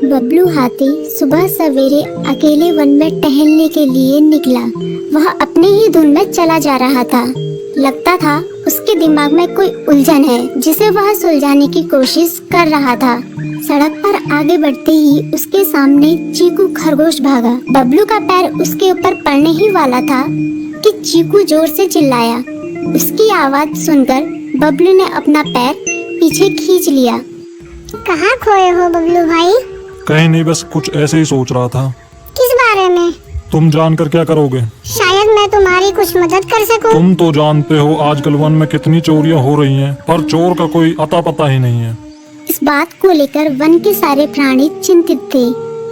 बबलू हाथी सुबह सवेरे अकेले वन में टहलने के लिए निकला। वह अपने ही धुन में चला जा रहा था। लगता था उसके दिमाग में कोई उलझन है जिसे वह सुलझाने की कोशिश कर रहा था। सड़क पर आगे बढ़ते ही उसके सामने चीकू खरगोश भागा। बबलू का पैर उसके ऊपर पड़ने ही वाला था कि चीकू जोर से चिल्लाया। उसकी आवाज सुनकर बबलू ने अपना पैर पीछे खींच लिया। कहाँ खोए हो बबलू भाई? कहीं नहीं, बस कुछ ऐसे ही सोच रहा था। किस बारे में? तुम जानकर क्या करोगे? शायद मैं तुम्हारी कुछ मदद कर सकूं। तुम तो जानते हो आजकल वन में कितनी चोरियां हो रही हैं, पर चोर का कोई अता पता ही नहीं है। इस बात को लेकर वन के सारे प्राणी चिंतित थे।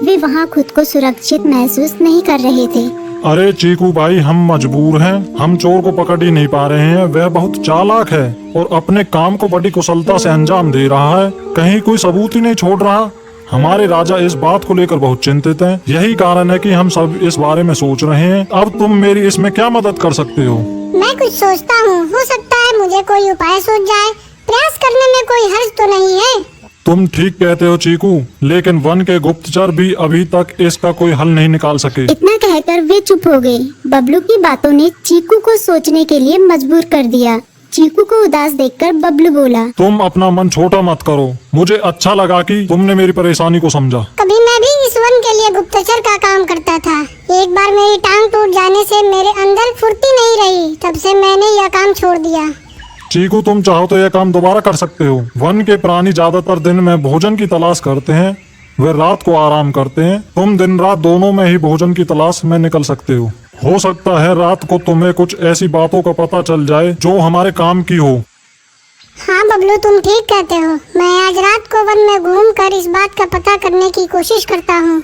वे वहाँ खुद को सुरक्षित महसूस नहीं कर रहे थे। अरे चीकू भाई, हम मजबूर हैं। हम चोर को पकड़ ही नहीं पा रहे हैं। वह बहुत चालाक है और अपने काम को बड़ी कुशलता से अंजाम दे रहा है। कहीं कोई सबूत ही नहीं छोड़ रहा। हमारे राजा इस बात को लेकर बहुत चिंतित हैं। यही कारण है कि हम सब इस बारे में सोच रहे हैं। अब तुम मेरी इसमें क्या मदद कर सकते हो? मैं कुछ सोचता हूँ, हो सकता है मुझे कोई उपाय सूझ जाए। प्रयास करने में कोई हर्ज तो नहीं है। तुम ठीक कहते हो चीकू, लेकिन वन के गुप्तचर भी अभी तक इसका कोई हल नहीं निकाल सके। इतना कहकर वे चुप हो गए। बबलू की बातों ने चीकू को सोचने के लिए मजबूर कर दिया। चीकू को उदास देखकर बबलू बोला, तुम अपना मन छोटा मत करो। मुझे अच्छा लगा कि तुमने मेरी परेशानी को समझा। कभी मैं भी इस वन के लिए गुप्तचर का काम करता था। एक बार मेरी टांग टूट जाने से मेरे अंदर फुर्ती नहीं रही। तब से मैंने यह काम छोड़ दिया। चीकू, तुम चाहो तो यह काम दोबारा कर सकते हो। वन के प्राणी ज्यादातर दिन में भोजन की तलाश करते हैं, वे रात को आराम करते हैं। तुम दिन रात दोनों में ही भोजन की तलाश में निकल सकते हो सकता है रात को तुम्हें कुछ ऐसी बातों का पता चल जाए जो हमारे काम की हो। हाँ बबलू, तुम ठीक कहते हो। मैं आज रात को वन में घूमकर इस बात का पता करने की कोशिश करता हूँ।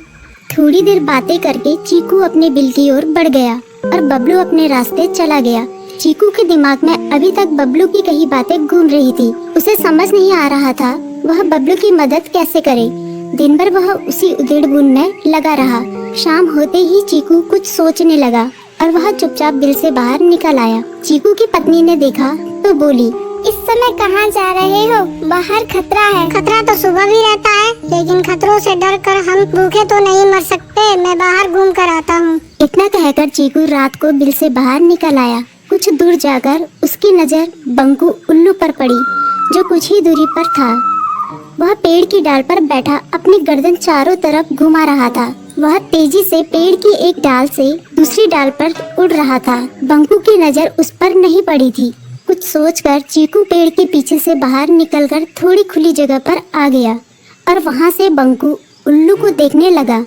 थोड़ी देर बातें करके चीकू अपने बिल की ओर बढ़ गया और बबलू अपने रास्ते चला गया। चीकू के दिमाग में अभी तक बबलू की कई बातें घूम रही थी। उसे समझ नहीं आ रहा था वह बबलू की मदद कैसे करे। दिन भर वह उसी उधेड़-बुन में लगा रहा। शाम होते ही चीकू कुछ सोचने लगा और वह चुपचाप बिल से बाहर निकल आया। चीकू की पत्नी ने देखा तो बोली, इस समय कहाँ जा रहे हो? बाहर खतरा है। खतरा तो सुबह भी रहता है, लेकिन खतरों से डरकर हम भूखे तो नहीं मर सकते। मैं बाहर घूम कर आता हूँ। इतना कहकर चीकू रात को बिल से बाहर निकल आया। कुछ दूर जाकर उसकी नजर बंकू उल्लू पर पड़ी, जो कुछ ही दूरी पर था। वह पेड़ की डाल पर बैठा अपनी गर्दन चारों तरफ घुमा रहा था। वह तेजी से पेड़ की एक डाल से दूसरी डाल पर उड़ रहा था। बंकू की नजर उस पर नहीं पड़ी थी। कुछ सोचकर चीकू पेड़ के पीछे से बाहर निकलकर थोड़ी खुली जगह पर आ गया और वहां से बंकू उल्लू को देखने लगा।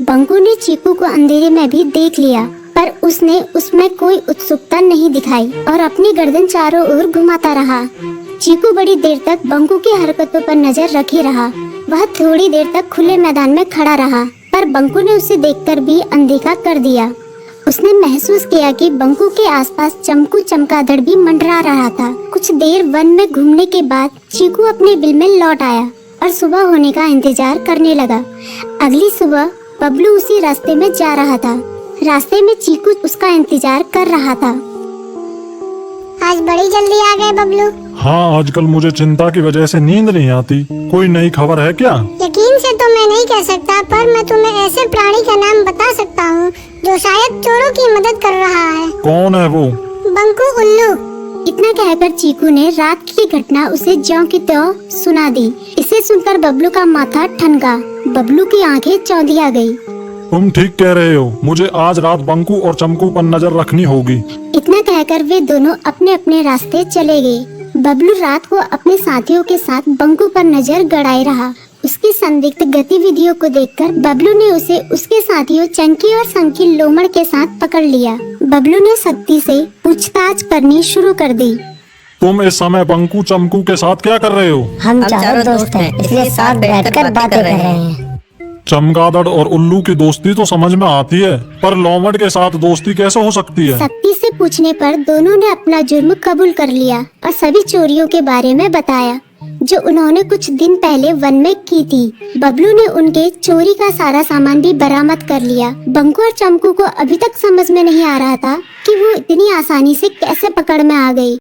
बंकू ने चीकू को अंधेरे में भी देख लिया, पर उसने उसमें कोई उत्सुकता नहीं दिखाई और अपनी गर्दन चारों ओर घुमाता रहा। चीकू बड़ी देर तक बंकू की हरकतों पर नजर रखे रहा। वह थोड़ी देर तक खुले मैदान में खड़ा रहा, पर बंकू ने उसे देखकर भी अनदेखा कर दिया। उसने महसूस किया कि बंकू के आसपास चमकू चमगादड़ भी मंडरा रहा था। कुछ देर वन में घूमने के बाद चीकू अपने बिल में लौट आया और सुबह होने का इंतजार करने लगा। अगली सुबह बबलू उसी रास्ते में जा रहा था। रास्ते में चीकू उसका इंतजार कर रहा था। आज बड़ी जल्दी आ गए बबलू। हाँ, आजकल मुझे चिंता की वजह से नींद नहीं आती। कोई नई खबर है क्या? यकीन से तो मैं नहीं कह सकता, पर मैं तुम्हें ऐसे प्राणी का नाम बता सकता हूँ जो शायद चोरों की मदद कर रहा है। कौन है वो? बंकू उल्लू। इतना कहकर चीकू ने रात की घटना उसे ज्यों की त्यों सुना दी। इसे सुनकर बबलू का माथा ठनका। बबलू की आंखें चौंधिया गई। तुम ठीक कह रहे हो। मुझे आज रात बंकू और चमकू पर नजर रखनी होगी। इतना कहकर वे दोनों अपने अपने रास्ते चले गए। बबलू रात को अपने साथियों के साथ बंकू पर नजर गड़ाए रहा। उसकी संदिग्ध गतिविधियों को देखकर बबलू ने उसे उसके साथियों चंकी और संकी लोमड़ के साथ पकड़ लिया। बबलू ने सख्ती से पूछताछ करनी शुरू कर दी। तुम इस समय बंकू चमकू के साथ क्या कर रहे हो? हम चारों दोस्त हैं, इसलिए साथ बैठकर बातें कर रहे हैं। चमगादड़ और उल्लू की दोस्ती तो समझ में आती है, पर लोमड़ के साथ दोस्ती कैसे हो सकती है? सख्ती से पूछने पर दोनों ने अपना जुर्म कबूल कर लिया और सभी चोरियों के बारे में बताया जो उन्होंने कुछ दिन पहले वन में की थी। बबलू ने उनके चोरी का सारा सामान भी बरामद कर लिया। बंकू और चमकू को अभी तक समझ में नहीं आ रहा था कि वो इतनी आसानी से कैसे पकड़ में आ गई।